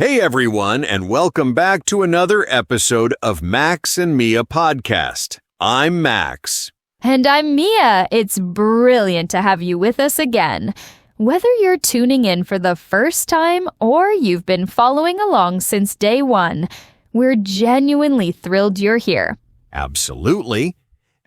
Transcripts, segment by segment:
Hey everyone, and welcome back to another episode of Max and Mia Podcast. I'm Max. And I'm Mia. It's brilliant to have you with us again. Whether you're tuning in for the first time or you've been following along since day one, we're genuinely thrilled you're here. Absolutely.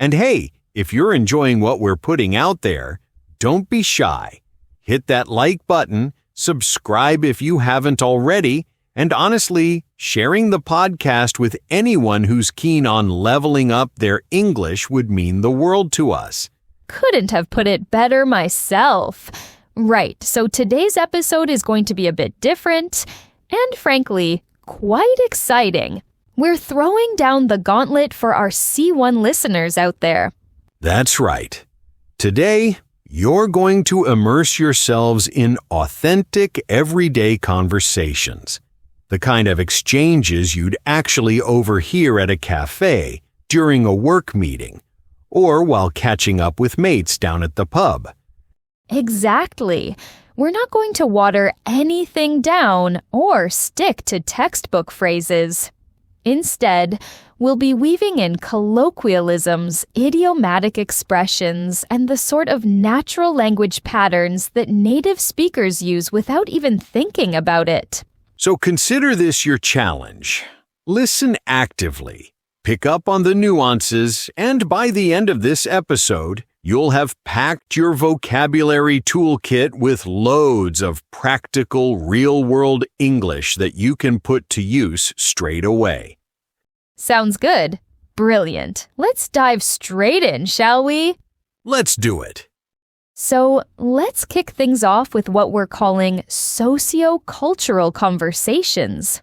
And hey, if you're enjoying what we're putting out there, don't be shy. Hit that like button, subscribe if you haven't already, and honestly, sharing the podcast with anyone who's keen on leveling up their English would mean the world to us. Couldn't have put it better myself. Right, so today's episode is going to be a bit different and, frankly, quite exciting. We're throwing down the gauntlet for our C1 listeners out there. That's right. Today, you're going to immerse yourselves in authentic, everyday conversations, the kind of exchanges you'd actually overhear at a cafe, during a work meeting, or while catching up with mates down at the pub. Exactly. We're not going to water anything down or stick to textbook phrases. Instead, we'll be weaving in colloquialisms, idiomatic expressions, and the sort of natural language patterns that native speakers use without even thinking about it. So consider this your challenge. Listen actively, pick up on the nuances, and by the end of this episode, you'll have packed your vocabulary toolkit with loads of practical, real-world English that you can put to use straight away. Sounds good. Brilliant. Let's dive straight in, shall we? Let's do it. So let's kick things off with what we're calling sociocultural conversations.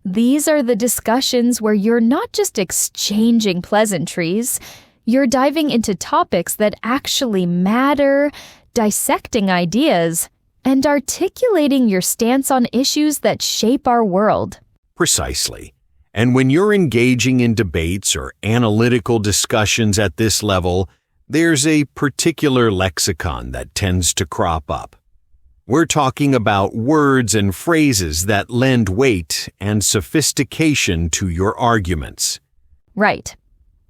These are the discussions where you're not just exchanging pleasantries, you're diving into topics that actually matter, dissecting ideas, and articulating your stance on issues that shape our world. Precisely. And when you're engaging in debates or analytical discussions at this level, there's a particular lexicon that tends to crop up. We're talking about words and phrases that lend weight and sophistication to your arguments. Right.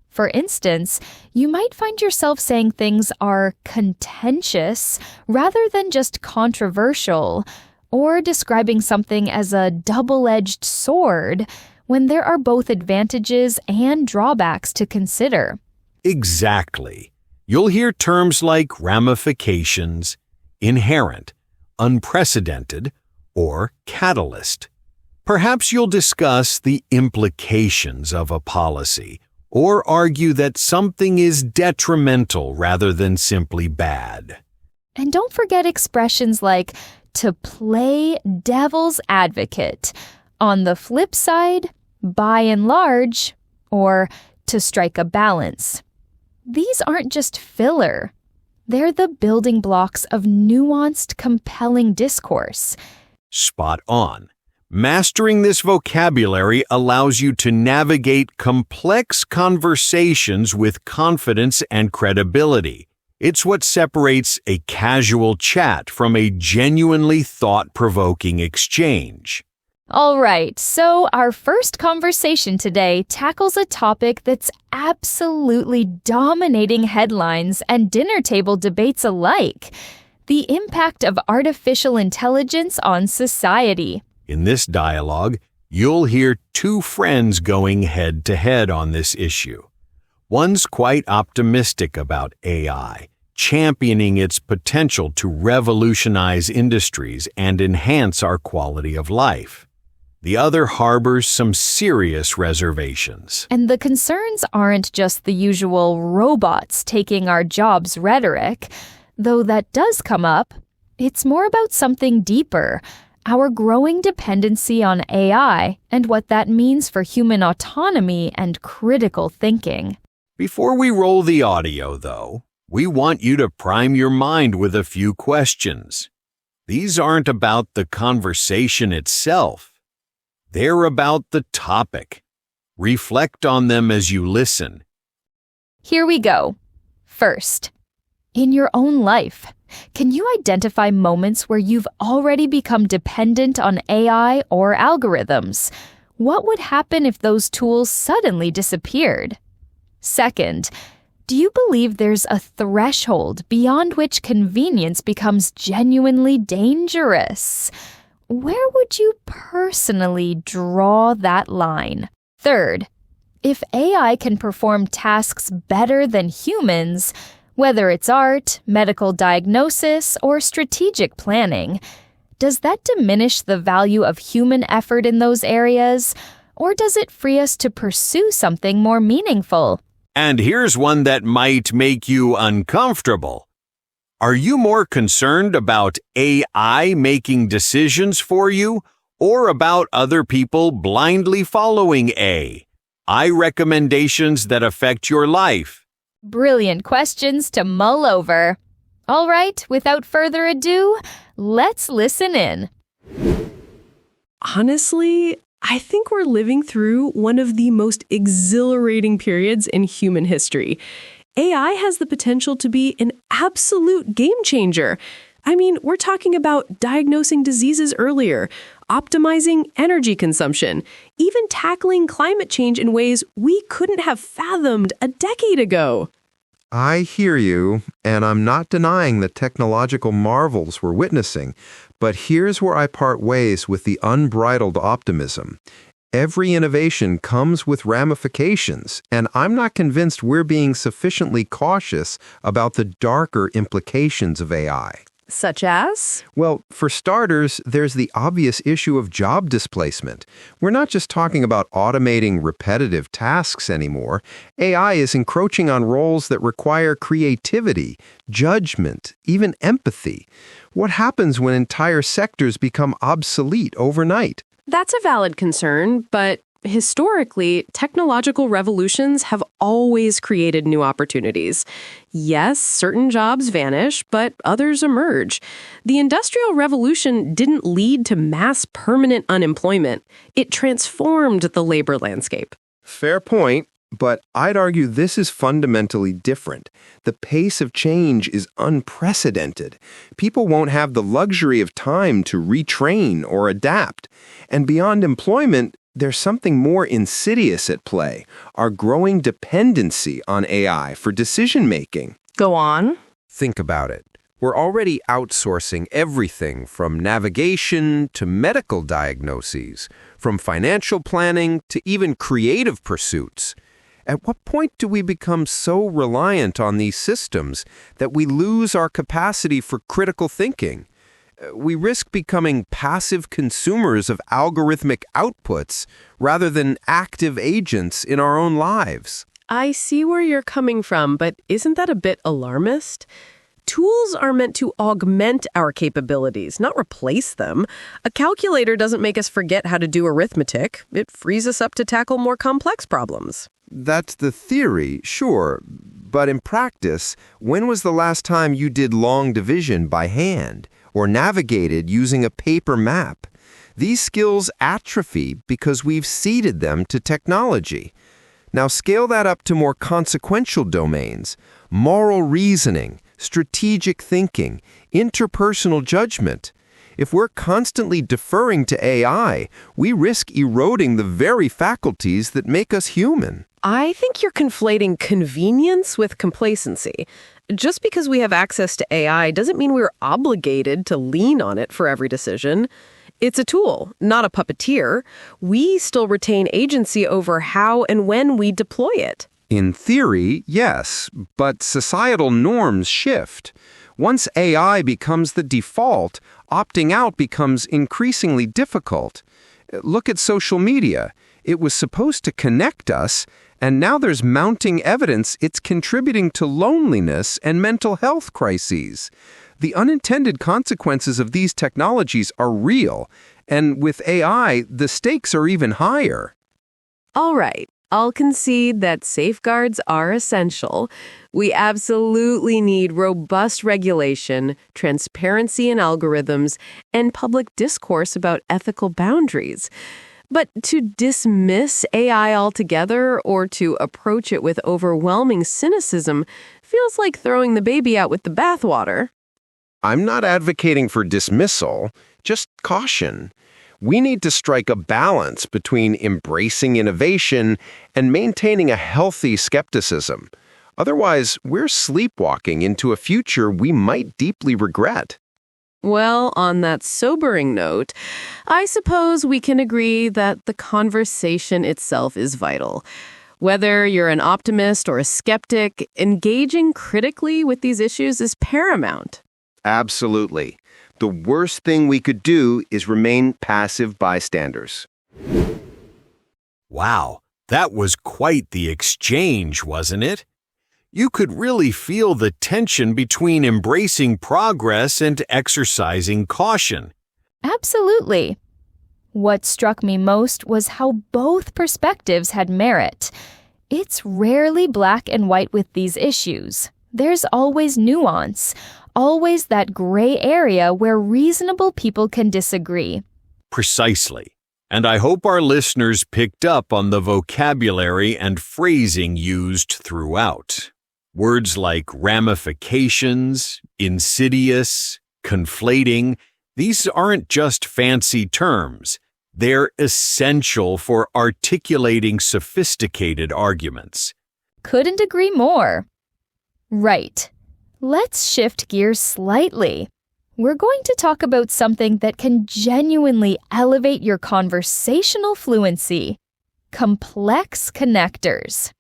For instance, you might find yourself saying things are contentious rather than just controversial, or describing something as a double-edged sword when there are both advantages and drawbacks to consider. Exactly. You'll hear terms like ramifications, inherent, unprecedented, or catalyst. Perhaps you'll discuss the implications of a policy, or argue that something is detrimental rather than simply bad. And don't forget expressions like to play devil's advocate, on the flip side, by and large, or to strike a balance. These aren't just filler. They're the building blocks of nuanced, compelling discourse. Spot on. Mastering this vocabulary allows you to navigate complex conversations with confidence and credibility. It's what separates a casual chat from a genuinely thought-provoking exchange. All right, so our first conversation today tackles a topic that's absolutely dominating headlines and dinner table debates alike: the impact of artificial intelligence on society. In this dialogue, you'll hear two friends going head-to-head on this issue. One's quite optimistic about AI, championing its potential to revolutionize industries and enhance our quality of life. The other harbors some serious reservations. And the concerns aren't just the usual robots taking our jobs rhetoric. Though that does come up, it's more about something deeper: our growing dependency on AI and what that means for human autonomy and critical thinking. Before we roll the audio, though, we want you to prime your mind with a few questions. These aren't about the conversation itself. They're about the topic. Reflect on them as you listen. Here we go. First, in your own life, Can you identify moments where you've already become dependent on AI or algorithms? What would happen if those tools suddenly disappeared? Second, do you believe there's a threshold beyond which convenience becomes genuinely dangerous? Where would you personally draw that line? Third, if AI can perform tasks better than humans, whether it's art, medical diagnosis, or strategic planning, does that diminish the value of human effort in those areas, or does it free us to pursue something more meaningful? And here's one that might make you uncomfortable. Are you more concerned about AI making decisions for you or about other people blindly following AI recommendations that affect your life? Brilliant questions to mull over. All right, without further ado, let's listen in. Honestly, I think we're living through one of the most exhilarating periods in human history. AI has the potential to be an absolute game changer. I mean, we're talking about diagnosing diseases earlier, optimizing energy consumption, even tackling climate change in ways we couldn't have fathomed a decade ago. I hear you, and I'm not denying the technological marvels we're witnessing, but here's where I part ways with the unbridled optimism. Every innovation comes with ramifications, and I'm not convinced we're being sufficiently cautious about the darker implications of AI. Such as? Well, for starters, there's the obvious issue of job displacement. We're not just talking about automating repetitive tasks anymore. AI is encroaching on roles that require creativity, judgment, even empathy. What happens when entire sectors become obsolete overnight? That's a valid concern, but historically, technological revolutions have always created new opportunities. Yes, certain jobs vanish, but others emerge. The Industrial Revolution didn't lead to mass permanent unemployment. It transformed the labor landscape. Fair point, but I'd argue this is fundamentally different. The pace of change is unprecedented. People won't have the luxury of time to retrain or adapt. And beyond employment, there's something more insidious at play, our growing dependency on AI for decision-making. Go on. Think about it. We're already outsourcing everything from navigation to medical diagnoses, from financial planning to even creative pursuits. At what point do we become so reliant on these systems that we lose our capacity for critical thinking? We risk becoming passive consumers of algorithmic outputs rather than active agents in our own lives. I see where you're coming from, but isn't that a bit alarmist? Tools are meant to augment our capabilities, not replace them. A calculator doesn't make us forget how to do arithmetic. It frees us up to tackle more complex problems. That's the theory, sure. But in practice, when was the last time you did long division by hand or navigated using a paper map? These skills atrophy because we've ceded them to technology. Now scale that up to more consequential domains: moral reasoning, strategic thinking, interpersonal judgment. If we're constantly deferring to AI, we risk eroding the very faculties that make us human. I think you're conflating convenience with complacency. Just because we have access to AI doesn't mean we're obligated to lean on it for every decision. It's a tool, not a puppeteer. We still retain agency over how and when we deploy it. In theory, yes, but societal norms shift. Once AI becomes the default, opting out becomes increasingly difficult. Look at social media. It was supposed to connect us, and now there's mounting evidence it's contributing to loneliness and mental health crises. The unintended consequences of these technologies are real, and with AI, the stakes are even higher. All right, I'll concede that safeguards are essential. We absolutely need robust regulation, transparency in algorithms, and public discourse about ethical boundaries. But to dismiss AI altogether or to approach it with overwhelming cynicism feels like throwing the baby out with the bathwater. I'm not advocating for dismissal, just caution. We need to strike a balance between embracing innovation and maintaining a healthy skepticism. Otherwise, we're sleepwalking into a future we might deeply regret. Well, on that sobering note, I suppose we can agree that the conversation itself is vital. Whether you're an optimist or a skeptic, engaging critically with these issues is paramount. Absolutely. The worst thing we could do is remain passive bystanders. Wow, that was quite the exchange, wasn't it? You could really feel the tension between embracing progress and exercising caution. Absolutely. What struck me most was how both perspectives had merit. It's rarely black and white with these issues. There's always nuance, always that gray area where reasonable people can disagree. Precisely. And I hope our listeners picked up on the vocabulary and phrasing used throughout. Words like ramifications, insidious, conflating, these aren't just fancy terms. They're essential for articulating sophisticated arguments. Couldn't agree more. Right. Let's shift gears slightly. We're going to talk about something that can genuinely elevate your conversational fluency: complex connectors.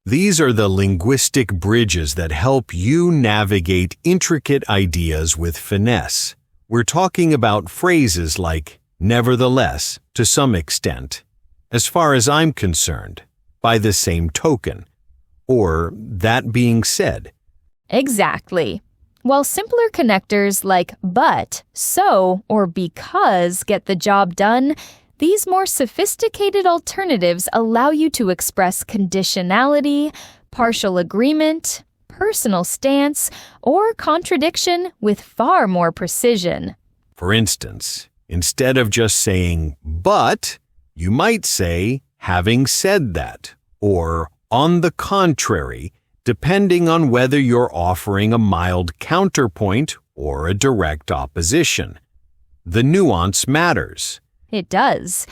These are the linguistic bridges that help you navigate intricate ideas with finesse. We're talking about phrases like nevertheless, to some extent, as far as I'm concerned, by the same token, or that being said. Exactly. While simpler connectors like but, so, or because get the job done, these more sophisticated alternatives allow you to express conditionality, partial agreement, personal stance, or contradiction with far more precision. For instance, instead of just saying but, you might say having said that, or on the contrary, depending on whether you're offering a mild counterpoint or a direct opposition. The nuance matters. It does.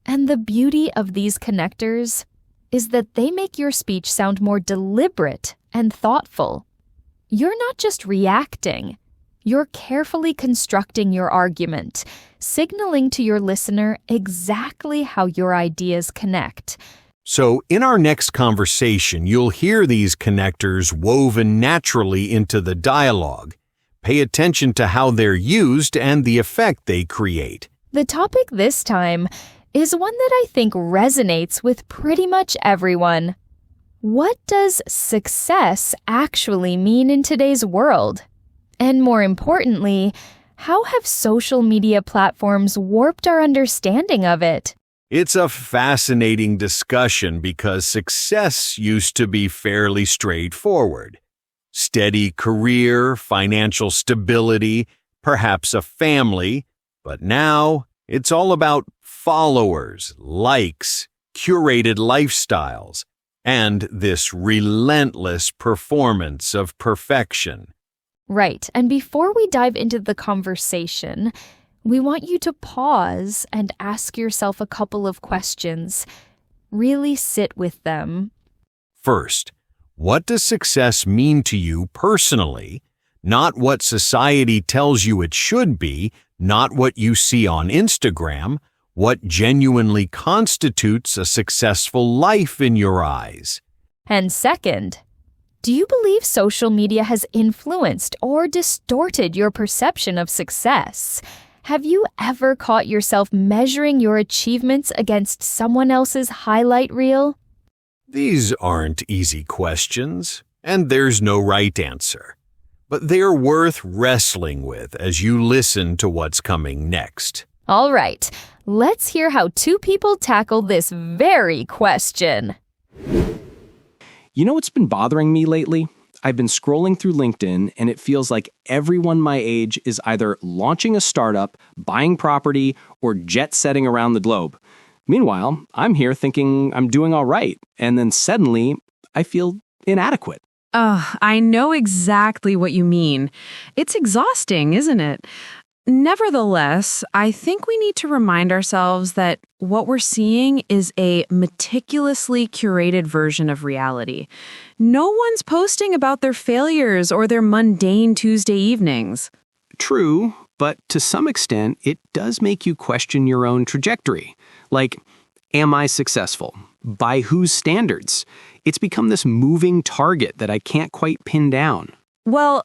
And the beauty of these connectors is that they make your speech sound more deliberate and thoughtful. You're not just reacting. You're carefully constructing your argument, signaling to your listener exactly how your ideas connect. So, in our next conversation, you'll hear these connectors woven naturally into the dialogue. Pay attention to how they're used and the effect they create. The topic this time is one that I think resonates with pretty much everyone. What does success actually mean in today's world? And more importantly, how have social media platforms warped our understanding of it? It's a fascinating discussion because success used to be fairly straightforward. Steady career, financial stability, perhaps a family, but now it's all about followers, likes, curated lifestyles, and this relentless performance of perfection. Right, and before we dive into the conversation, we want you to pause and ask yourself a couple of questions. Really sit with them. First, what does success mean to you personally? Not what society tells you it should be, not what you see on Instagram. What genuinely constitutes a successful life in your eyes? And second, do you believe social media has influenced or distorted your perception of success? Have you ever caught yourself measuring your achievements against someone else's highlight reel? These aren't easy questions, and there's no right answer. But they're worth wrestling with as you listen to what's coming next. All right, let's hear how two people tackle this very question. You know what's been bothering me lately? I've been scrolling through LinkedIn, and it feels like everyone my age is either launching a startup, buying property, or jet-setting around the globe. Meanwhile, I'm here thinking I'm doing all right, and then suddenly I feel inadequate. I know exactly what you mean. It's exhausting, isn't it? Nevertheless, I think we need to remind ourselves that what we're seeing is a meticulously curated version of reality. No one's posting about their failures or their mundane Tuesday evenings. True, but to some extent, it does make you question your own trajectory. Like, am I successful? By whose standards? It's become this moving target that I can't quite pin down. Well,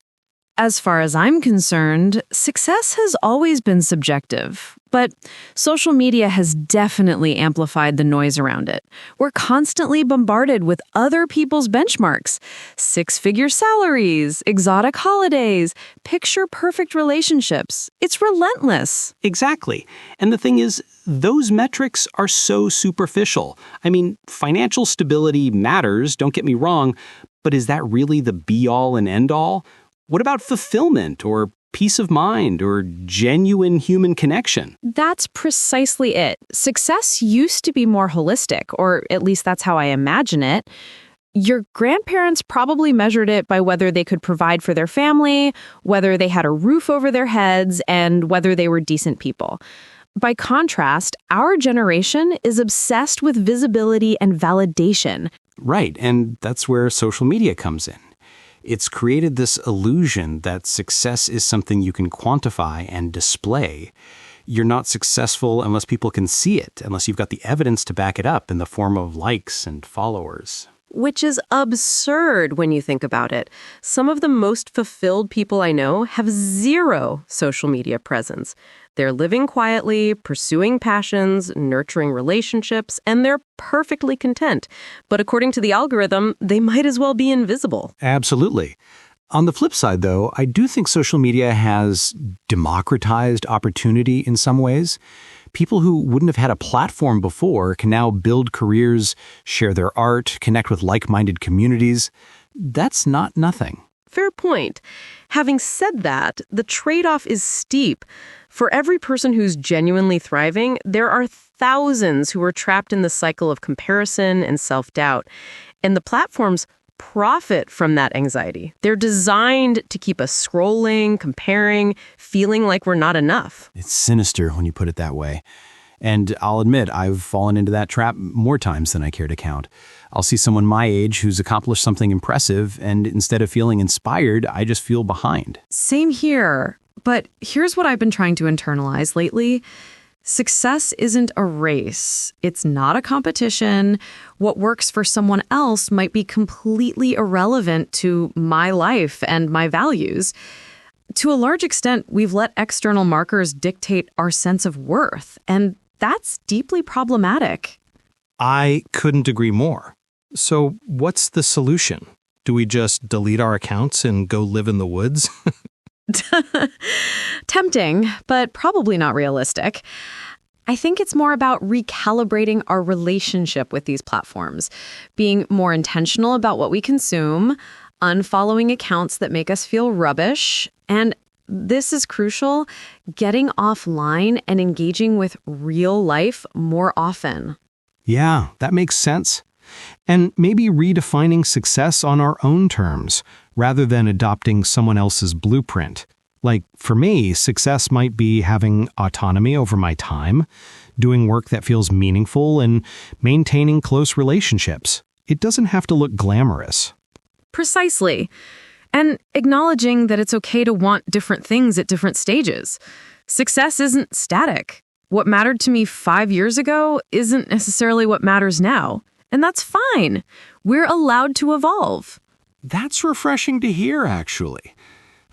as far as I'm concerned, success has always been subjective, but social media has definitely amplified the noise around it. We're constantly bombarded with other people's benchmarks: six-figure salaries, exotic holidays, picture-perfect relationships. It's relentless. Exactly. And the thing is, those metrics are so superficial. I mean, financial stability matters, don't get me wrong, but is that really the be-all and end-all? What about fulfillment or peace of mind or genuine human connection? That's precisely it. Success used to be more holistic, or at least that's how I imagine it. Your grandparents probably measured it by whether they could provide for their family, whether they had a roof over their heads, and whether they were decent people. By contrast, our generation is obsessed with visibility and validation. Right, and that's where social media comes in. It's created this illusion that success is something you can quantify and display. You're not successful unless people can see it, unless you've got the evidence to back it up in the form of likes and followers. Which is absurd when you think about it. Some of the most fulfilled people I know have zero social media presence. They're living quietly, pursuing passions, nurturing relationships, and they're perfectly content. But according to the algorithm, they might as well be invisible. Absolutely. On the flip side, though, I do think social media has democratized opportunity in some ways. People who wouldn't have had a platform before can now build careers, share their art, connect with like-minded communities. That's not nothing. Fair point. Having said that, the trade-off is steep. For every person who's genuinely thriving, there are thousands who are trapped in the cycle of comparison and self-doubt. And the platforms profit from that anxiety. They're designed to keep us scrolling, comparing, feeling like we're not enough. It's sinister when you put it that way. And I'll admit, I've fallen into that trap more times than I care to count. I'll see someone my age who's accomplished something impressive, and instead of feeling inspired, I just feel behind. Same here. But here's what I've been trying to internalize lately. Success isn't a race. It's not a competition. What works for someone else might be completely irrelevant to my life and my values. To a large extent, we've let external markers dictate our sense of worth, and that's deeply problematic. I couldn't agree more. So what's the solution? Do we just delete our accounts and go live in the woods? Tempting, but probably not realistic. I think it's more about recalibrating our relationship with these platforms, being more intentional about what we consume, unfollowing accounts that make us feel rubbish, and this is crucial, getting offline and engaging with real life more often. Yeah, that makes sense. And maybe redefining success on our own terms, rather than adopting someone else's blueprint. Like, for me, success might be having autonomy over my time, doing work that feels meaningful, and maintaining close relationships. It doesn't have to look glamorous. Precisely. And acknowledging that it's okay to want different things at different stages. Success isn't static. What mattered to me 5 years ago isn't necessarily what matters now. And that's fine. We're allowed to evolve. That's refreshing to hear, actually.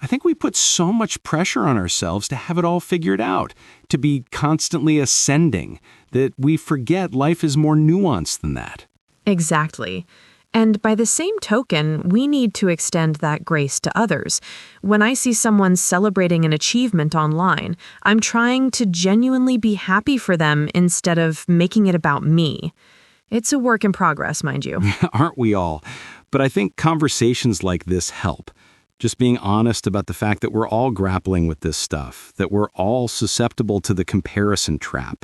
I think we put so much pressure on ourselves to have it all figured out, to be constantly ascending, that we forget life is more nuanced than that. Exactly. And by the same token, we need to extend that grace to others. When I see someone celebrating an achievement online, I'm trying to genuinely be happy for them instead of making it about me. It's a work in progress, mind you. Aren't we all? But I think conversations like this help. Just being honest about the fact that we're all grappling with this stuff, that we're all susceptible to the comparison trap.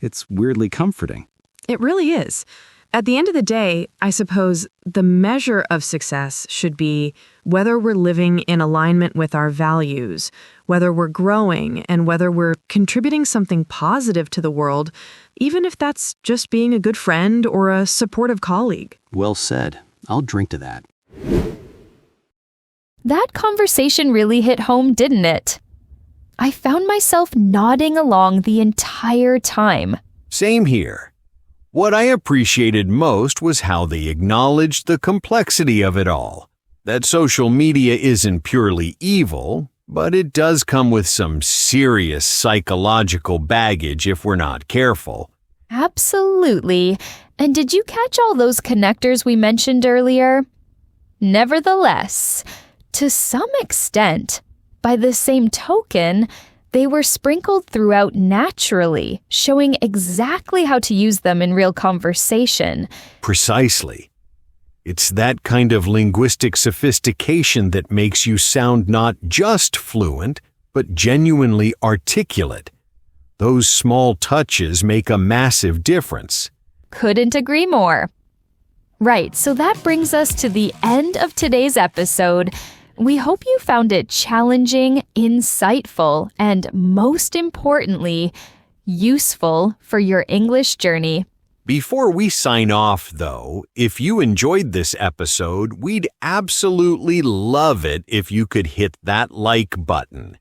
It's weirdly comforting. It really is. At the end of the day, I suppose the measure of success should be whether we're living in alignment with our values, whether we're growing, and whether we're contributing something positive to the world, even if that's just being a good friend or a supportive colleague. Well said. I'll drink to that. That conversation really hit home, didn't it? I found myself nodding along the entire time. Same here. What I appreciated most was how they acknowledged the complexity of it all. That social media isn't purely evil, but it does come with some serious psychological baggage if we're not careful. Absolutely. And did you catch all those connectors we mentioned earlier? Nevertheless, to some extent, by the same token, they were sprinkled throughout naturally, showing exactly how to use them in real conversation. Precisely. It's that kind of linguistic sophistication that makes you sound not just fluent, but genuinely articulate. Those small touches make a massive difference. Couldn't agree more. Right, so that brings us to the end of today's episode. We hope you found it challenging, insightful, and most importantly, useful for your English journey. Before we sign off, though, if you enjoyed this episode, we'd absolutely love it if you could hit that like button.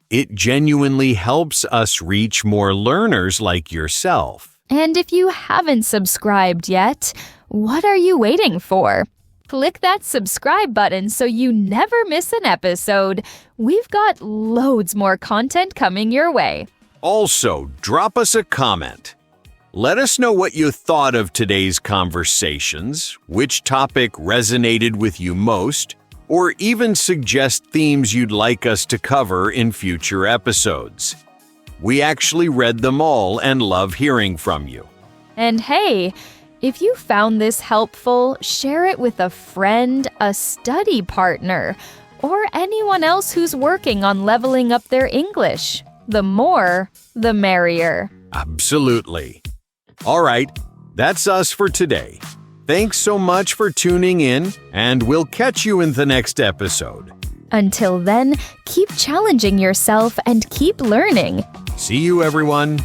It genuinely helps us reach more learners like yourself. And if you haven't subscribed yet, what are you waiting for? Click that subscribe button so you never miss an episode. We've got loads more content coming your way. Also, drop us a comment. Let us know what you thought of today's conversations, which topic resonated with you most, or even suggest themes you'd like us to cover in future episodes. We actually read them all and love hearing from you. And hey, if you found this helpful, share it with a friend, a study partner, or anyone else who's working on leveling up their English. The more, the merrier. Absolutely. All right, that's us for today. Thanks so much for tuning in, and we'll catch you in the next episode. Until then, keep challenging yourself and keep learning. See you, everyone.